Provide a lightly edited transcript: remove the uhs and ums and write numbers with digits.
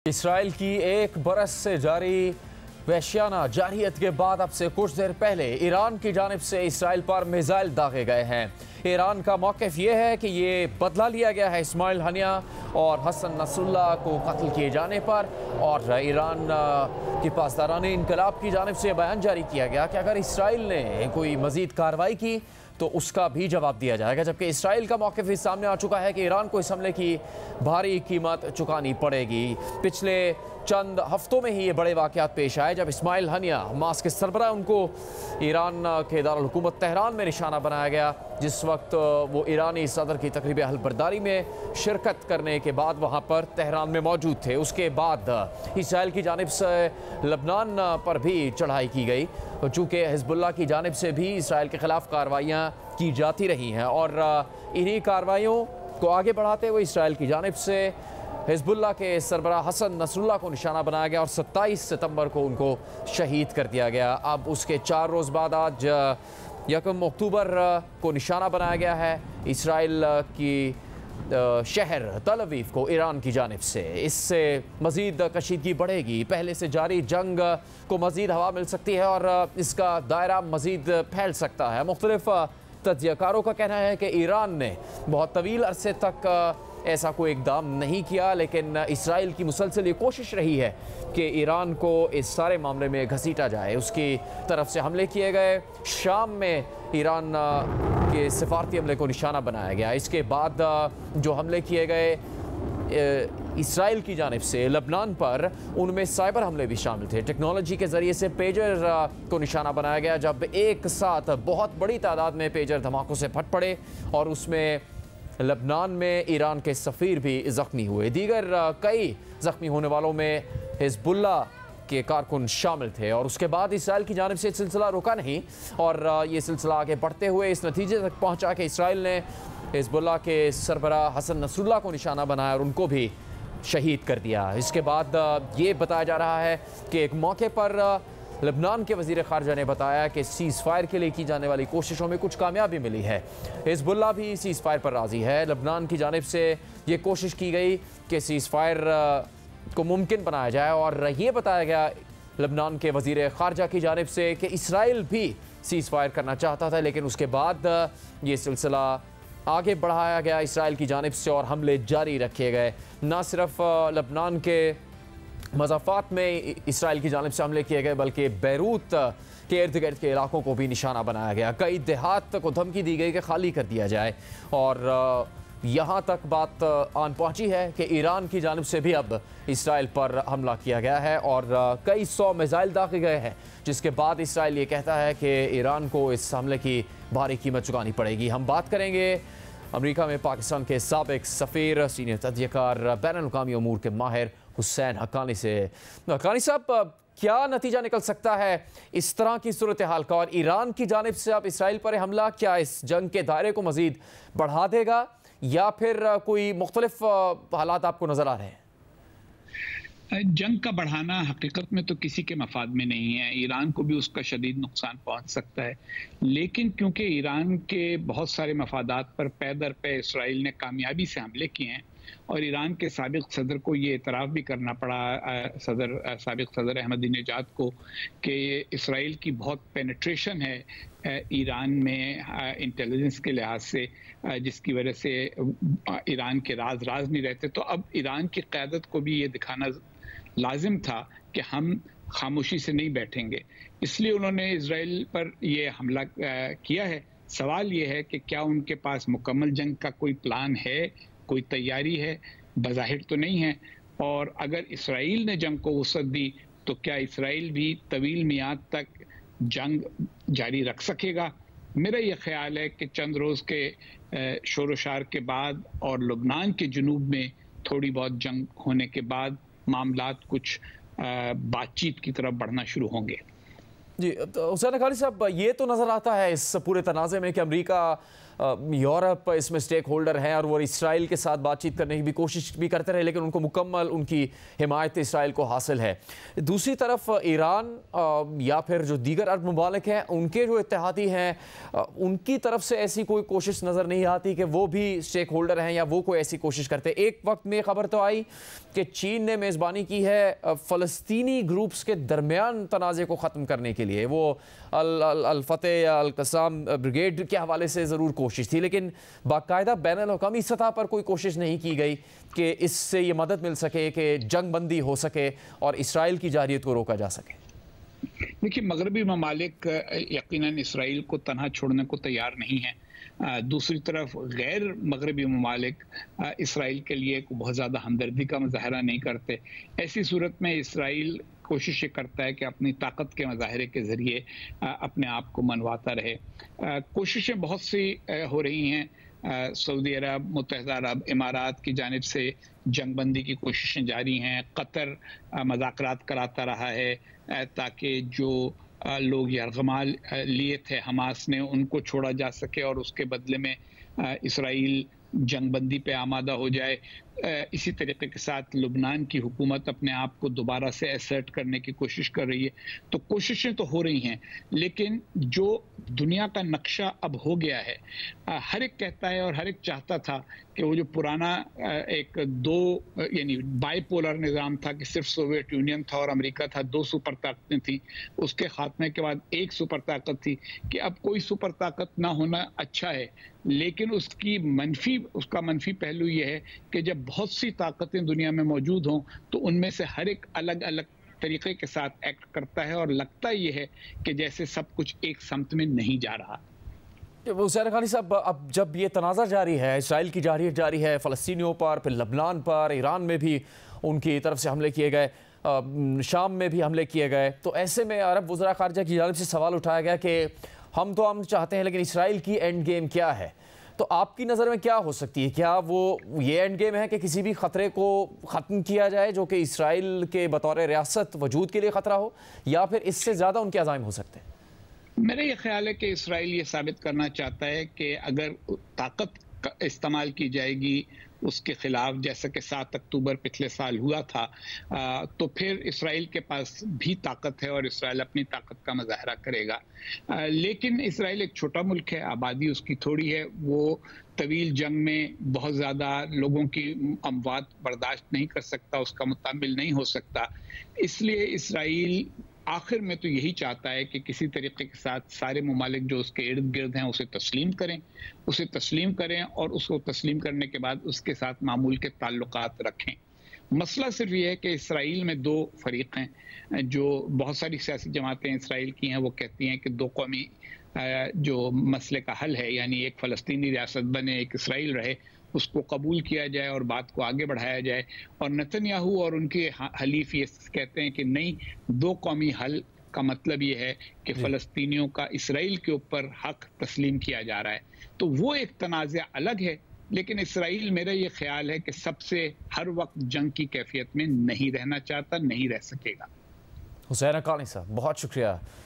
Israel की एक बरस से जारी वहशियाना जारहियत के बाद अब से कुछ देर पहले ईरान की जानिब से इसराइल पर मिसाइल दागे गए हैं। ईरान का मौक़िफ़ ये है कि ये बदला लिया गया है इस्माइल हनिया और हसन नसरुल्लाह को कत्ल किए जाने पर, और ईरान की पासदाराने इनकलाब की जानिब से बयान जारी किया गया कि अगर इसराइल ने कोई मज़ीद कार्रवाई की तो उसका भी जवाब दिया जाएगा। जबकि इसराइल का मौक़िफ़ इस सामने आ चुका है कि ईरान को इस हमले की भारी कीमत चुकानी पड़ेगी। पिछले चंद हफ्तों में ही ये बड़े वाक़यात पेश आए जब इस्माइल हनिया हमास के सरबराह उनको ईरान के दारुल हुकूमत तेहरान में निशाना बनाया गया, जिस वक्त वो ईरानी सदर की तकरीब अहल बरदारी में शिरकत करने के बाद वहाँ पर तेहरान में मौजूद थे। उसके बाद इसराइल की जानिब से लबनान पर भी चढ़ाई की गई, चूँकि हिज़्बुल्लाह की जानिब से भी इसराइल के ख़िलाफ़ कार्रवाइयाँ की जाती रही हैं, और इन्हीं कार्रवाइयों को आगे बढ़ाते हुए इसराइल की जानिब से हिज़्बुल्लाह के सरबराह हसन नसरुल्लाह को निशाना बनाया गया और 27 सितंबर को उनको शहीद कर दिया गया। अब उसके 4 रोज़ बाद आज 1 अक्टूबर को निशाना बनाया गया है इसराइल की शहर तल अवीव को ईरान की जानिब से। इससे मज़ीद कशीदगी बढ़ेगी, पहले से जारी जंग को मज़ीद हवा मिल सकती है और इसका दायरा मज़ीद फैल सकता है। मुख्तलिफ तज्ज़ियाकारों का कहना है कि ईरान ने बहुत तवील अरसे तक ऐसा कोई इक़दाम नहीं किया, लेकिन इसराइल की मुसलसल ये कोशिश रही है कि ईरान को इस सारे मामले में घसीटा जाए। उसकी तरफ से हमले किए गए, शाम में ईरान के सिफारती हमले को निशाना बनाया गया। इसके बाद जो हमले किए गए इसराइल की जानिब से लबनान पर, उनमें साइबर हमले भी शामिल थे। टेक्नोलॉजी के ज़रिए से पेजर को निशाना बनाया गया, जब एक साथ बहुत बड़ी तादाद में पेजर धमाकों से फट पड़े और उसमें लबनान में ईरान के सफ़ीर भी ज़ख्मी हुए। दीगर कई ज़ख्मी होने वालों में हिज़्बुल्लाह के कारकुन शामिल थे। और उसके बाद इसराइल की जानिब से सिलसिला रुका नहीं और ये सिलसिला आगे बढ़ते हुए इस नतीजे तक पहुंचा कि इसराइल ने हिज़्बुल्लाह के सरबराह हसन नसरुल्लाह को निशाना बनाया और उनको भी शहीद कर दिया। इसके बाद ये बताया जा रहा है कि एक मौके पर लबनान के वज़ीर ख़ारजा ने बताया कि सीज़ फायर के लिए की जाने वाली कोशिशों में कुछ कामयाबी मिली है। हिज़्बुल्लाह भी सीज़ फायर पर राज़ी है। लबनान की जानिब से ये कोशिश की गई कि सीज़ फायर को मुमकिन बनाया जाए, और ये बताया गया लबनान के वज़ीर ख़ारजा की जानिब से कि इसराइल भी सीज़ फायर करना चाहता था, लेकिन उसके बाद ये सिलसिला आगे बढ़ाया गया इसराइल की जानिब से और हमले जारी रखे गए। न सिर्फ लबनान के मज़ाफ़ात में इसराइल की जानिब से हमले किए गए, बल्कि बैरूत के इर्द गिर्द के इलाकों को भी निशाना बनाया गया। कई देहात को धमकी दी गई कि खाली कर दिया जाए, और यहाँ तक बात आन पहुँची है कि ईरान की जानिब से भी अब इसराइल पर हमला किया गया है और कई 100 मिसाइल दागे गए हैं, जिसके बाद इसराइल ये कहता है कि ईरान को इस हमले की भारी कीमत चुकानी पड़ेगी। हम बात करेंगे अमेरिका में पाकिस्तान के साबिक सफ़ीर, सीनियर तज्ज़ियाकार, बैनुल-अक़वामी अमूर के माहिर हुसैन हक्कानी से। हक्कानी साहब, क्या नतीजा निकल सकता है इस तरह की सूरत हाल का, और ईरान की जानिब से अब इसराइल पर हमला क्या इस जंग के दायरे को मज़ीद बढ़ा देगा या फिर कोई मुख्तलिफ हालात आपको नज़र आ रहे हैं? जंग का बढ़ाना हकीकत में तो किसी के मफाद में नहीं है। ईरान को भी उसका शदीद नुकसान पहुंच सकता है, लेकिन क्योंकि ईरान के बहुत सारे मफादात पर पै दर पे इसराइल ने कामयाबी से हमले किए हैं और ईरान के साबिक सदर को ये एतराफ़ भी करना पड़ा, साबिक सदर अहमदीनेजाद को, कि इसराइल की बहुत पेनिट्रेशन है ईरान में इंटेलिजेंस के लिहाज से, जिसकी वजह से ईरान के राज नहीं रहते। तो अब ईरान की क़यादत को भी ये दिखाना लाजिम था कि हम खामोशी से नहीं बैठेंगे, इसलिए उन्होंने इजराइल पर ये हमला किया है। सवाल ये है कि क्या उनके पास मुकम्मल जंग का कोई प्लान है, कोई तैयारी है? बज़ाहिर तो नहीं है। और अगर इसराइल ने जंग को वसअत दी तो क्या इसराइल भी तवील मियाद तक जंग जारी रख सकेगा? मेरा ये ख्याल है कि चंद रोज़ के शोर शार के बाद और लबनान के जुनूब में थोड़ी बहुत जंग होने के बाद मामलात कुछ बातचीत की तरफ बढ़ना शुरू होंगे। जी, तो हुसैन हक्कानी साहब, ये तो नज़र आता है इस पूरे तनाज़े में कि अमेरिका यूरोप इसमें स्टेक होल्डर हैं और वो इसराइल के साथ बातचीत करने की भी कोशिश भी करते रहे, लेकिन उनको मुकम्मल उनकी हिमायत इसराइल को हासिल है। दूसरी तरफ ईरान या फिर जो दीगर अरब ममालिक हैं, उनके जो इत्तेहादी हैं, उनकी तरफ से ऐसी कोई कोशिश नज़र नहीं आती कि वो भी स्टेक होल्डर हैं या वो कोई ऐसी कोशिश करते। एक वक्त में खबर तो आई कि चीन ने मेज़बानी की है फ़लस्तीनी ग्रुप्स के दरमियान तनाज़े को ख़त्म करने के लिए। वो अल-फतेह या अल-क़स्साम ब्रिगेड के हवाले से ज़रूर कोशिश थी, लेकिन बाकायदा बैनुल-अक़वामी सतह पर कोई कोशिश नहीं की गई कि इससे ये मदद मिल सके कि जंग बंदी हो सके और इसराइल की जारियत को रोका जा सके। देखिए, मगरबी ममालिक यकीनन इसराइल को तनहा छोड़ने को तैयार नहीं है। दूसरी तरफ गैर मगरबी ममालिक इसराइल के लिए बहुत ज़्यादा हमदर्दी का मुजाहरा नहीं करते। ऐसी सूरत में इसराइल कोशिश करता है कि अपनी ताकत के मुजाहरे के ज़रिए अपने आप को मनवाता रहे। कोशिशें बहुत सी हो रही हैं। सऊदी अरब, मुत्तहिदा अरब इमारात की जानिब से जंगबंदी की कोशिशें जारी हैं। कतर मज़ाकरात कराता रहा है ताकि जो लोग यरगमाल लिए थे हमास ने, उनको छोड़ा जा सके और उसके बदले में इसराइल जंगबंदी पे आमादा हो जाए। इसी तरीके के साथ लुबनान की हुकूमत अपने आप को दोबारा से असर्ट करने की कोशिश कर रही है। तो कोशिशें तो हो रही हैं, लेकिन जो दुनिया का नक्शा अब हो गया है, हर एक कहता है और हर एक चाहता था कि वो जो पुराना एक दो यानी बाइपोलर निज़ाम था कि सिर्फ सोवियत यूनियन था और अमेरिका था, दो सुपर ताकतें थी, उसके खात्मे के बाद एक सुपर ताकत थी कि अब कोई सुपर ताकत ना होना अच्छा है। लेकिन उसका मनफी पहलू ये है कि जब बहुत सी ताकतें दुनिया में मौजूद हों तो उनमें से हर एक अलग अलग तरीके के साथ एक्ट करता है और लगता ये है कि जैसे सब कुछ एक समत में नहीं जा रहा। हुसैन हक्कानी साहब, अब जब ये तनाज़ा जारी है, इसराइल की जारियत जारी है फ़लस्तीनियों पर, फिर लबनान पर, ईरान में भी उनकी तरफ से हमले किए गए, शाम में भी हमले किए गए, तो ऐसे में अरब वज़रा ख़ारिजा की जानिब से सवाल उठाया गया कि हम तो अमन चाहते हैं, लेकिन इसराइल की एंड गेम क्या है? तो आपकी नज़र में क्या हो सकती है? क्या वो ये एंड गेम है कि किसी भी ख़तरे को ख़त्म किया जाए जो कि इसराइल के बतौर रियासत वजूद के लिए ख़तरा हो, या फिर इससे ज़्यादा उनके अज़ाइम हो सकते हैं? मेरा ये ख्याल है कि इसराइल ये साबित करना चाहता है कि अगर ताकत का इस्तेमाल की जाएगी उसके खिलाफ, जैसा कि 7 अक्टूबर पिछले साल हुआ था, तो फिर इसराइल के पास भी ताकत है और इसराइल अपनी ताकत का मुजाहरा करेगा। लेकिन इसराइल एक छोटा मुल्क है, आबादी उसकी थोड़ी है, वो तवील जंग में बहुत ज़्यादा लोगों की अमवात बर्दाश्त नहीं कर सकता, उसका मुतामिल नहीं हो सकता। इसलिए इसराइल आखिर में तो यही चाहता है कि किसी तरीके के साथ सारे ममालिक जो उसके इर्द गिर्द हैं उसे तस्लीम करें और उसको तस्लीम करने के बाद उसके साथ मामूल के ताल्लुकात रखें। मसला सिर्फ ये है कि इसराइल में दो फरीक हैं। जो बहुत सारी सियासी जमातें इसराइल की हैं वो कहती हैं कि दो कौमी जो मसले का हल है, यानी एक फ़लस्तीनी रियासत बने, एक इसराइल रहे, उसको कबूल किया जाए और बात को आगे बढ़ाया जाए। और नेतन्याहू और उनके हलीफ ये कहते हैं कि नहीं, दो कौमी हल का मतलब ये है कि फ़लस्तीनियों का इसराइल के ऊपर हक तस्लीम किया जा रहा है। तो वो एक तनाज़ा अलग है, लेकिन इसराइल, मेरा ये ख्याल है कि सबसे हर वक्त जंग की कैफियत में नहीं रहना चाहता, नहीं रह सकेगा। हुसैन हक्कानी साहब, बहुत शुक्रिया।